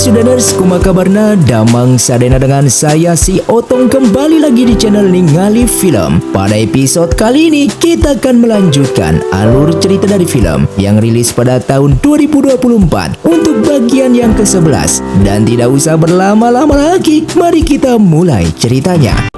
Sudaners, kumaha kabarna? Damang sadena dengan saya si Otong kembali lagi di channel Ningali Film. Pada episode kali ini kita akan melanjutkan alur cerita dari film yang rilis pada tahun 2024 untuk bagian yang ke-11. Dan tidak usah berlama-lama lagi, mari kita mulai ceritanya.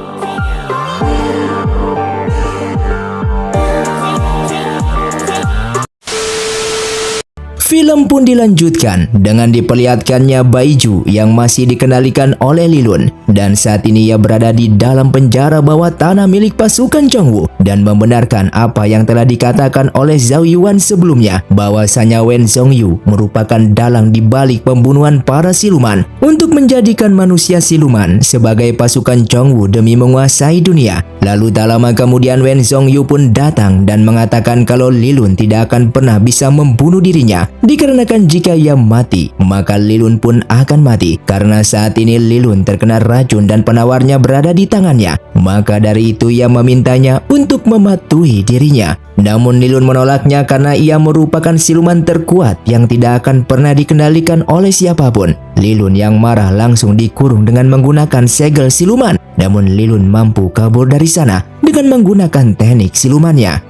Film pun dilanjutkan dengan diperlihatkannya Baiju yang masih dikendalikan oleh Lilun, dan saat ini ia berada di dalam penjara bawah tanah milik pasukan Chongwu dan membenarkan apa yang telah dikatakan oleh Zhao Yuan sebelumnya, bahwasanya Wen Zhongyu merupakan dalang di balik pembunuhan para siluman untuk menjadikan manusia siluman sebagai pasukan Chongwu demi menguasai dunia. Lalu tak lama kemudian Wen Zhongyu pun datang dan mengatakan kalau Lilun tidak akan pernah bisa membunuh dirinya, dikarenakan jika ia mati, maka Lilun pun akan mati. Karena saat ini Lilun terkena racun dan penawarnya berada di tangannya. Maka dari itu ia memintanya untuk mematuhi dirinya. Namun Lilun menolaknya karena ia merupakan siluman terkuat yang tidak akan pernah dikendalikan oleh siapapun. Lilun yang marah langsung dikurung dengan menggunakan segel siluman. Namun Lilun mampu kabur dari sana dengan menggunakan teknik silumannya.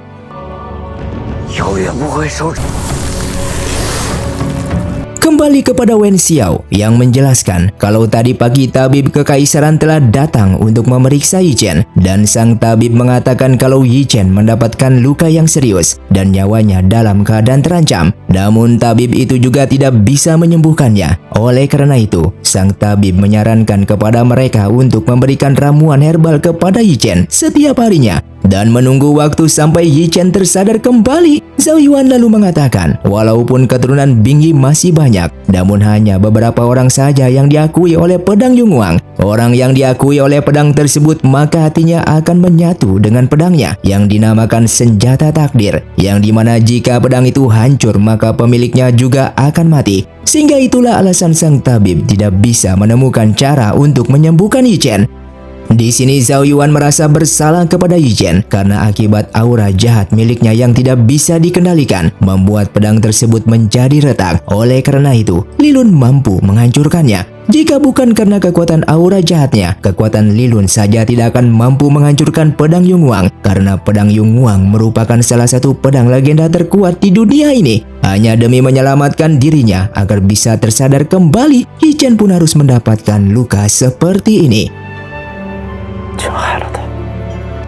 Kembali kepada Wen Xiao yang menjelaskan kalau tadi pagi tabib kekaisaran telah datang untuk memeriksa Yi Chen, dan sang tabib mengatakan kalau Yi Chen mendapatkan luka yang serius dan nyawanya dalam keadaan terancam. Namun tabib itu juga tidak bisa menyembuhkannya. Oleh karena itu, sang tabib menyarankan kepada mereka untuk memberikan ramuan herbal kepada Yi Chen setiap harinya dan menunggu waktu sampai Yi Chen tersadar kembali. Zhao Yuan lalu mengatakan, walaupun keturunan Bingyi masih banyak, namun hanya beberapa orang saja yang diakui oleh pedang Yunguang. Orang yang diakui oleh pedang tersebut maka hatinya akan menyatu dengan pedangnya yang dinamakan senjata takdir, yang dimana jika pedang itu hancur maka pemiliknya juga akan mati. Sehingga itulah alasan sang tabib tidak bisa menemukan cara untuk menyembuhkan Yi Chen. Di sini Zhao Yuan merasa bersalah kepada Yi Chen karena akibat aura jahat miliknya yang tidak bisa dikendalikan membuat pedang tersebut menjadi retak. Oleh karena itu, Lilun mampu menghancurkannya. Jika bukan karena kekuatan aura jahatnya, kekuatan Lilun saja tidak akan mampu menghancurkan pedang Yunguang, karena pedang Yunguang merupakan salah satu pedang legenda terkuat di dunia ini. Hanya demi menyelamatkan dirinya agar bisa tersadar kembali, Yi Chen pun harus mendapatkan luka seperti ini.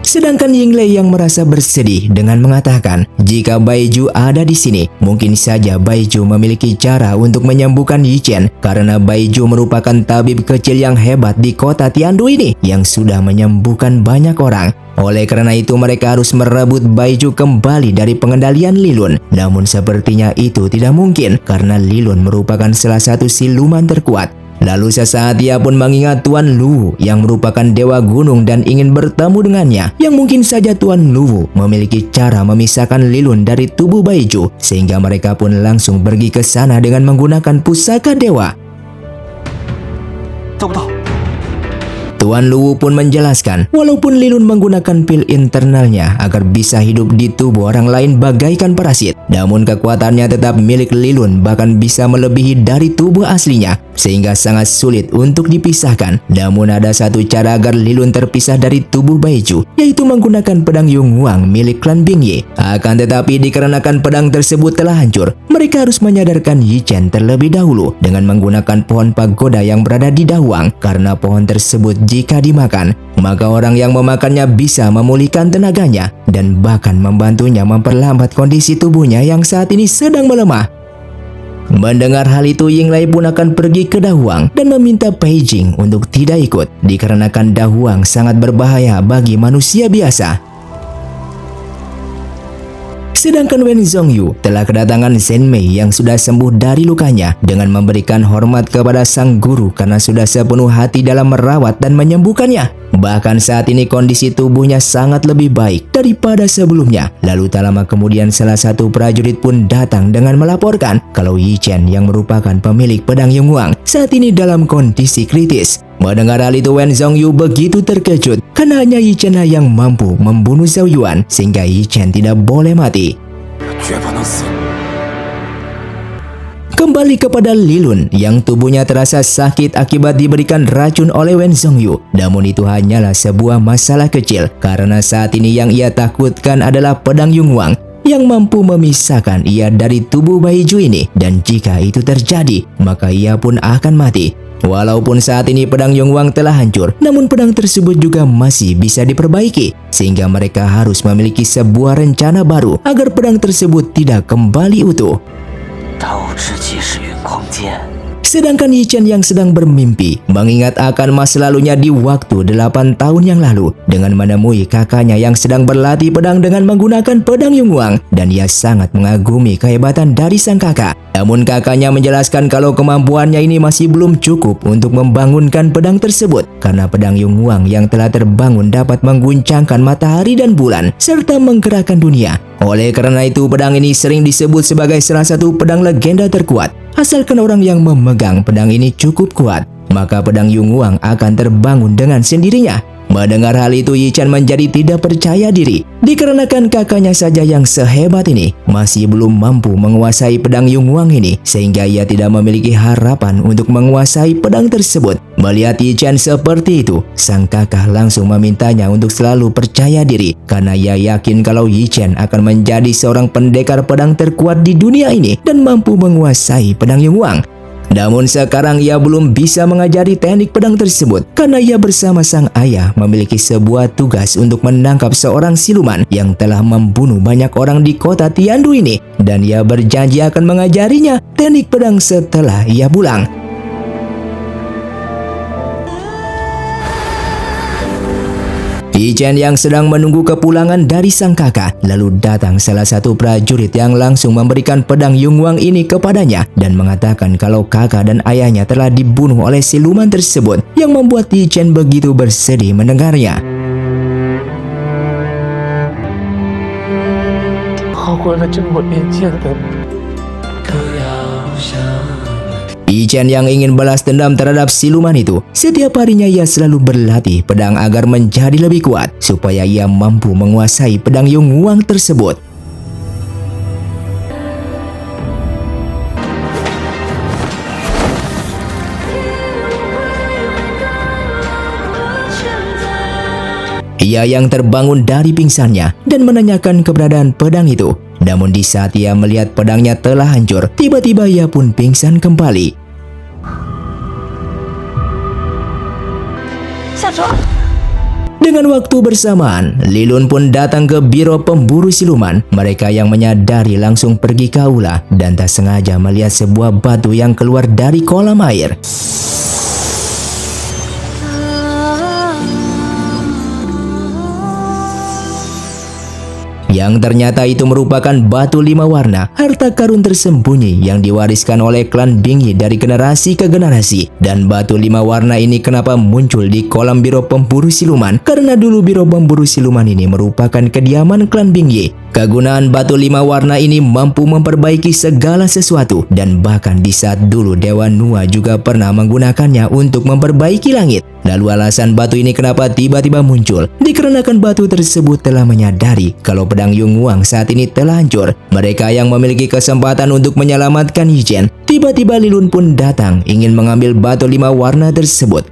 Sedangkan Yinglei yang merasa bersedih dengan mengatakan, jika Baiju ada di sini, mungkin saja Baiju memiliki cara untuk menyembuhkan Yi Chen, karena Baiju merupakan tabib kecil yang hebat di kota Tiandu ini yang sudah menyembuhkan banyak orang. Oleh karena itu mereka harus merebut Baiju kembali dari pengendalian Lilun. Namun sepertinya itu tidak mungkin karena Lilun merupakan salah satu siluman terkuat. Lalu sesaat ia pun mengingat Tuan Luwu yang merupakan dewa gunung dan ingin bertemu dengannya, yang mungkin saja Tuan Luwu memiliki cara memisahkan Lilun dari tubuh Baiju, sehingga mereka pun langsung pergi ke sana dengan menggunakan pusaka dewa. Tuan Luwu pun menjelaskan, walaupun Lilun menggunakan pil internalnya agar bisa hidup di tubuh orang lain bagaikan parasit, namun kekuatannya tetap milik Lilun, bahkan bisa melebihi dari tubuh aslinya, sehingga sangat sulit untuk dipisahkan. Namun ada satu cara agar Lilun terpisah dari tubuh Baiju, yaitu menggunakan pedang Yunguang milik klan Bingyi. Akan tetapi dikarenakan pedang tersebut telah hancur, mereka harus menyadarkan Yi Chen terlebih dahulu dengan menggunakan pohon pagoda yang berada di Dahuang, karena pohon tersebut jika dimakan, maka orang yang memakannya bisa memulihkan tenaganya dan bahkan membantunya memperlambat kondisi tubuhnya yang saat ini sedang melemah. Mendengar hal itu, Yinglei pun akan pergi ke Dahuang dan meminta Pei Jing untuk tidak ikut, dikarenakan Dahuang sangat berbahaya bagi manusia biasa. Sedangkan Wen Zhongyu telah kedatangan Zhen Mei yang sudah sembuh dari lukanya dengan memberikan hormat kepada sang guru karena sudah sepenuh hati dalam merawat dan menyembuhkannya. Bahkan saat ini kondisi tubuhnya sangat lebih baik daripada sebelumnya. Lalu tak lama kemudian salah satu prajurit pun datang dengan melaporkan kalau Yi Chen yang merupakan pemilik pedang Yunguang saat ini dalam kondisi kritis. Mendengar hal itu, Wen Zhongyu begitu terkejut karena hanya Yi Chen yang mampu membunuh Zhao Yuan, sehingga Yi Chen tidak boleh mati. Kembali kepada Lilun yang tubuhnya terasa sakit akibat diberikan racun oleh Wen Zhongyu. Namun itu hanyalah sebuah masalah kecil karena saat ini yang ia takutkan adalah pedang Yunhuang yang mampu memisahkan ia dari tubuh bayi Ju ini, dan jika itu terjadi maka ia pun akan mati. Walaupun saat ini pedang Yunhuang telah hancur, namun pedang tersebut juga masih bisa diperbaiki, sehingga mereka harus memiliki sebuah rencana baru agar pedang tersebut tidak kembali utuh. Sedangkan Yi Chen yang sedang bermimpi mengingat akan masa lalunya di waktu 8 tahun yang lalu dengan menemui kakaknya yang sedang berlatih pedang dengan menggunakan pedang Yunhuang, dan ia sangat mengagumi kehebatan dari sang kakak. Namun kakaknya menjelaskan kalau kemampuannya ini masih belum cukup untuk membangunkan pedang tersebut karena pedang Yunhuang yang telah terbangun dapat mengguncangkan matahari dan bulan serta menggerakkan dunia. Oleh karena itu pedang ini sering disebut sebagai salah satu pedang legenda terkuat. Asalkan orang yang memegang pedang ini cukup kuat, maka pedang Yunhuang akan terbangun dengan sendirinya. Mendengar hal itu, Yi Chen menjadi tidak percaya diri dikarenakan kakaknya saja yang sehebat ini masih belum mampu menguasai pedang Yunhuang ini, sehingga ia tidak memiliki harapan untuk menguasai pedang tersebut. Melihat Yi Chen seperti itu, sang kakak langsung memintanya untuk selalu percaya diri karena ia yakin kalau Yi Chen akan menjadi seorang pendekar pedang terkuat di dunia ini dan mampu menguasai pedang Yunhuang. Namun sekarang ia belum bisa mengajari teknik pedang tersebut karena ia bersama sang ayah memiliki sebuah tugas untuk menangkap seorang siluman yang telah membunuh banyak orang di kota Tiandu ini, dan ia berjanji akan mengajarinya teknik pedang setelah ia pulang. Yi Chen yang sedang menunggu kepulangan dari sang kakak, lalu datang salah satu prajurit yang langsung memberikan pedang Yunhuang ini kepadanya dan mengatakan kalau kakak dan ayahnya telah dibunuh oleh siluman tersebut, yang membuat Yi Chen begitu bersedih mendengarnya. Yi Chen yang ingin balas dendam terhadap siluman itu, setiap harinya ia selalu berlatih pedang agar menjadi lebih kuat supaya ia mampu menguasai pedang Yunhuang tersebut. Ia yang terbangun dari pingsannya dan menanyakan keberadaan pedang itu. Namun di saat ia melihat pedangnya telah hancur, tiba-tiba ia pun pingsan kembali. Dengan waktu bersamaan, Lilun pun datang ke biro pemburu siluman. Mereka yang menyadari langsung pergi ke aula dan tak sengaja melihat sebuah batu yang keluar dari kolam air. Yang ternyata itu merupakan batu 5 warna, harta karun tersembunyi yang diwariskan oleh klan Bingyi dari generasi ke generasi. Dan batu 5 warna ini kenapa muncul di kolam biro pemburu siluman? Karena dulu biro pemburu siluman ini merupakan kediaman klan Bingyi. Kegunaan batu 5 warna ini mampu memperbaiki segala sesuatu, dan bahkan di saat dulu Dewa Nua juga pernah menggunakannya untuk memperbaiki langit. Lalu alasan batu ini kenapa tiba-tiba muncul? Dikarenakan batu tersebut telah menyadari kalau pedang Yunhuang saat ini telah hancur. Mereka yang memiliki kesempatan untuk menyelamatkan Yi Chen. Tiba-tiba Lilun pun datang ingin mengambil batu 5 warna tersebut.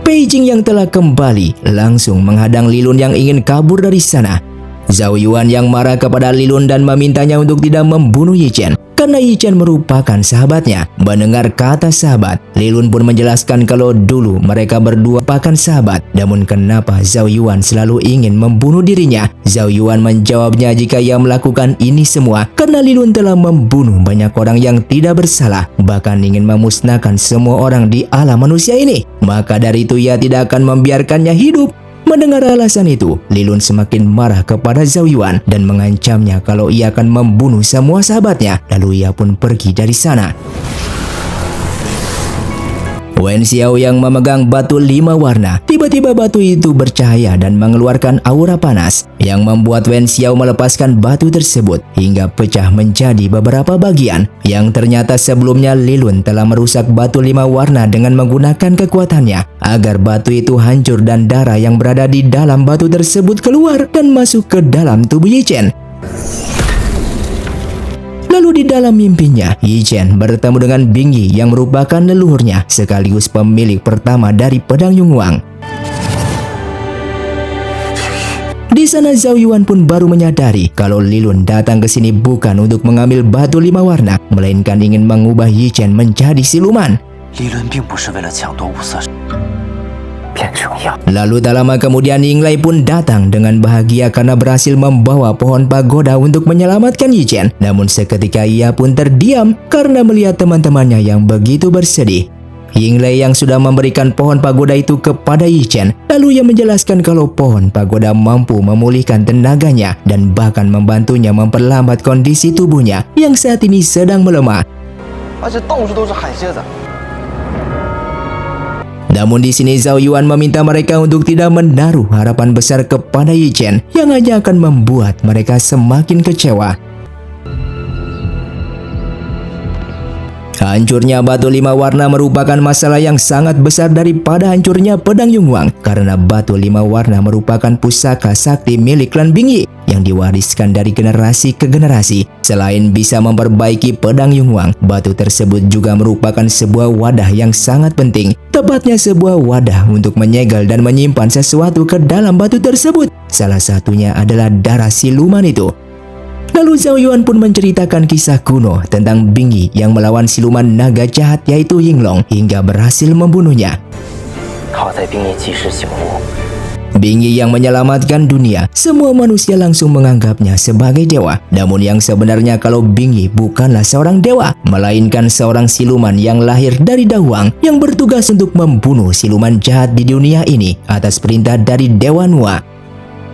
Pei Jing yang telah kembali langsung menghadang Lilun yang ingin kabur dari sana. Zhao Yuan yang marah kepada Lilun dan memintanya untuk tidak membunuh Yi Chen karena Yi Chen merupakan sahabatnya. Mendengar kata sahabat, Lilun pun menjelaskan kalau dulu mereka berdua merupakan sahabat. Namun kenapa Zhao Yuan selalu ingin membunuh dirinya? Zhao Yuan menjawabnya jika ia melakukan ini semua karena Lilun telah membunuh banyak orang yang tidak bersalah, bahkan ingin memusnahkan semua orang di alam manusia ini. Maka dari itu ia tidak akan membiarkannya hidup. Mendengar alasan itu, Lilun semakin marah kepada Zhao Yuan dan mengancamnya kalau ia akan membunuh semua sahabatnya. Lalu ia pun pergi dari sana. Wen Xiao yang memegang batu 5 warna, tiba-tiba batu itu bercahaya dan mengeluarkan aura panas yang membuat Wen Xiao melepaskan batu tersebut hingga pecah menjadi beberapa bagian. Yang ternyata sebelumnya Lilun telah merusak batu 5 warna dengan menggunakan kekuatannya agar batu itu hancur dan darah yang berada di dalam batu tersebut keluar dan masuk ke dalam tubuh Yi Chen. Lalu di dalam mimpinya, Yi Chen bertemu dengan Bing Yi yang merupakan leluhurnya sekaligus pemilik pertama dari pedang Yunhuang. Di sana Zhao Yuan pun baru menyadari kalau Li Lun datang ke sini bukan untuk mengambil batu 5 warna, melainkan ingin mengubah Yi Chen menjadi siluman. Lalu tak lama kemudian Yinglai pun datang dengan bahagia karena berhasil membawa pohon pagoda untuk menyelamatkan Yi Chen. Namun seketika ia pun terdiam karena melihat teman-temannya yang begitu bersedih. Yinglai yang sudah memberikan pohon pagoda itu kepada Yi Chen, lalu ia menjelaskan kalau pohon pagoda mampu memulihkan tenaganya dan bahkan membantunya memperlambat kondisi tubuhnya yang saat ini sedang melemah. Namun di sini Zhao Yuan meminta mereka untuk tidak menaruh harapan besar kepada Yi Chen yang hanya akan membuat mereka semakin kecewa. Hancurnya batu 5 warna merupakan masalah yang sangat besar daripada hancurnya pedang Yunhuang karena batu 5 warna merupakan pusaka sakti milik klan Bing Yi yang diwariskan dari generasi ke generasi. Selain bisa memperbaiki pedang Yunhuang, batu tersebut juga merupakan sebuah wadah yang sangat penting. Tepatnya sebuah wadah untuk menyegel dan menyimpan sesuatu ke dalam batu tersebut. Salah satunya adalah darah siluman itu. Lalu Zhao Yuan pun menceritakan kisah kuno tentang Bing Yi yang melawan siluman naga jahat yaitu Yinglong hingga berhasil membunuhnya. Bing Yi yang menyelamatkan dunia, semua manusia langsung menganggapnya sebagai dewa. Namun yang sebenarnya kalau Bing Yi bukanlah seorang dewa, melainkan seorang siluman yang lahir dari Dahuang yang bertugas untuk membunuh siluman jahat di dunia ini atas perintah dari Dewa Nuwa.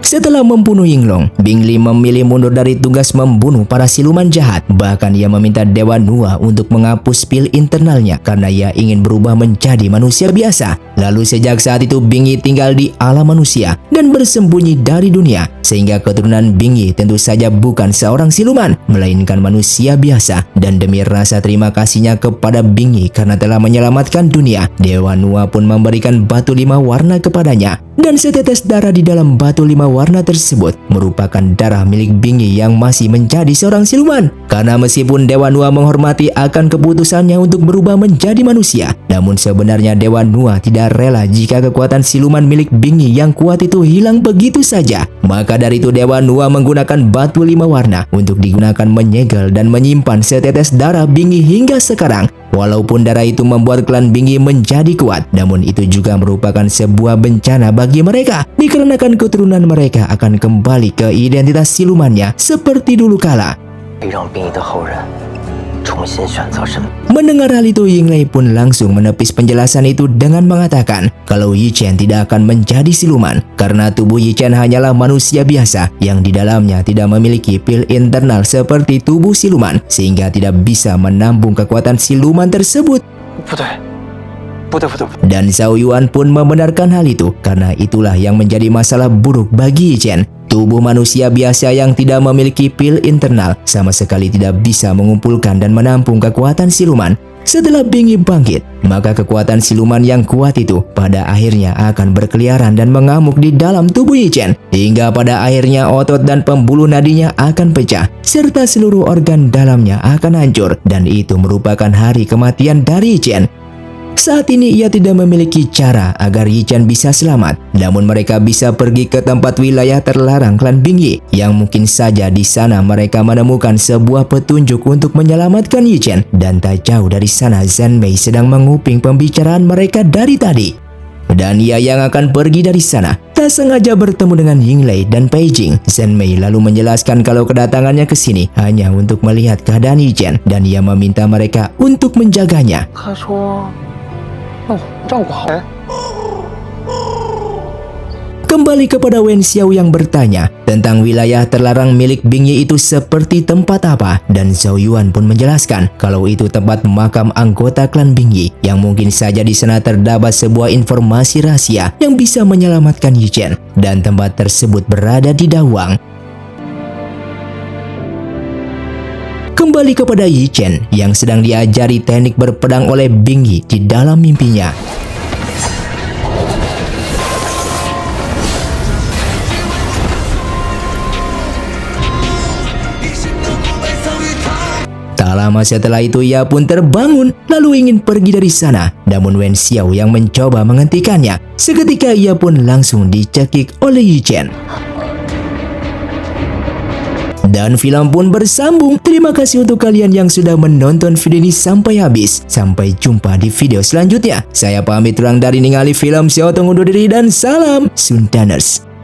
Setelah membunuh Yinglong, Bing Li memilih mundur dari tugas membunuh para siluman jahat. Bahkan ia meminta Dewa Nuwa untuk menghapus pil internalnya karena ia ingin berubah menjadi manusia biasa. Lalu sejak saat itu Bing Yi tinggal di alam manusia dan bersembunyi dari dunia. Sehingga keturunan Bing Yi tentu saja bukan seorang siluman, melainkan manusia biasa. Dan demi rasa terima kasihnya kepada Bing Yi karena telah menyelamatkan dunia, Dewa Nuwa pun memberikan batu 5 warna kepadanya. Dan setetes darah di dalam batu 5 warna tersebut merupakan darah milik Bing Yi yang masih menjadi seorang siluman. Karena meskipun Dewa Nuwa menghormati akan keputusannya untuk berubah menjadi manusia, namun sebenarnya Dewa Nuwa tidak rela jika kekuatan siluman milik Bing Yi yang kuat itu hilang begitu saja. Maka dari itu Dewa Nuwa menggunakan batu 5 warna untuk digunakan menyegel dan menyimpan setetes darah Bing Yi hingga sekarang. Walaupun darah itu membuat klan Bing Yi menjadi kuat, namun itu juga merupakan sebuah bencana bagi mereka, dikarenakan keturunan mereka akan kembali ke identitas silumannya seperti dulu kala. Mendengar hal itu, Yinglai pun langsung menepis penjelasan itu dengan mengatakan kalau Yi Chen tidak akan menjadi siluman karena tubuh Yi Chen hanyalah manusia biasa yang di dalamnya tidak memiliki pil internal seperti tubuh siluman sehingga tidak bisa menampung kekuatan siluman tersebut. Dan Zhao Yuan pun membenarkan hal itu karena itulah yang menjadi masalah buruk bagi Yi Chen. Tubuh manusia biasa yang tidak memiliki pil internal sama sekali tidak bisa mengumpulkan dan menampung kekuatan siluman. Setelah Bing Yi bangkit, maka kekuatan siluman yang kuat itu pada akhirnya akan berkeliaran dan mengamuk di dalam tubuh Yi Chen. Hingga pada akhirnya otot dan pembuluh nadinya akan pecah, serta seluruh organ dalamnya akan hancur. Dan itu merupakan hari kematian dari Yi Chen. Saat ini ia tidak memiliki cara agar Yi Chen bisa selamat. Namun mereka bisa pergi ke tempat wilayah terlarang klan Bing Yi yang mungkin saja di sana mereka menemukan sebuah petunjuk untuk menyelamatkan Yi Chen. Dan tak jauh dari sana Zhen Mei sedang menguping pembicaraan mereka dari tadi. Dan ia yang akan pergi dari sana tak sengaja bertemu dengan Yinglai dan Pei Jing. Zhen Mei lalu menjelaskan kalau kedatangannya ke sini hanya untuk melihat keadaan Yi Chen dan ia meminta mereka untuk menjaganya. Kembali kepada Wen Xiao yang bertanya tentang wilayah terlarang milik Bing Yi itu seperti tempat apa, dan Zhao Yuan pun menjelaskan kalau itu tempat makam anggota klan Bing Yi yang mungkin saja di sana terdapat sebuah informasi rahasia yang bisa menyelamatkan Yi Chen, dan tempat tersebut berada di Dahuang. Kembali kepada Yi Chen yang sedang diajari teknik berpedang oleh Bing Yi di dalam mimpinya. lama setelah itu ia pun terbangun lalu ingin pergi dari sana. Namun Wen Xiao yang mencoba menghentikannya. Seketika ia pun langsung dicekik oleh Yi Chen. Dan film pun bersambung. Terima kasih untuk kalian yang sudah menonton video ini sampai habis. Sampai jumpa di video selanjutnya. Saya pamit kurang dari ningali film Xiao Tong undur diri dan salam Sundaners.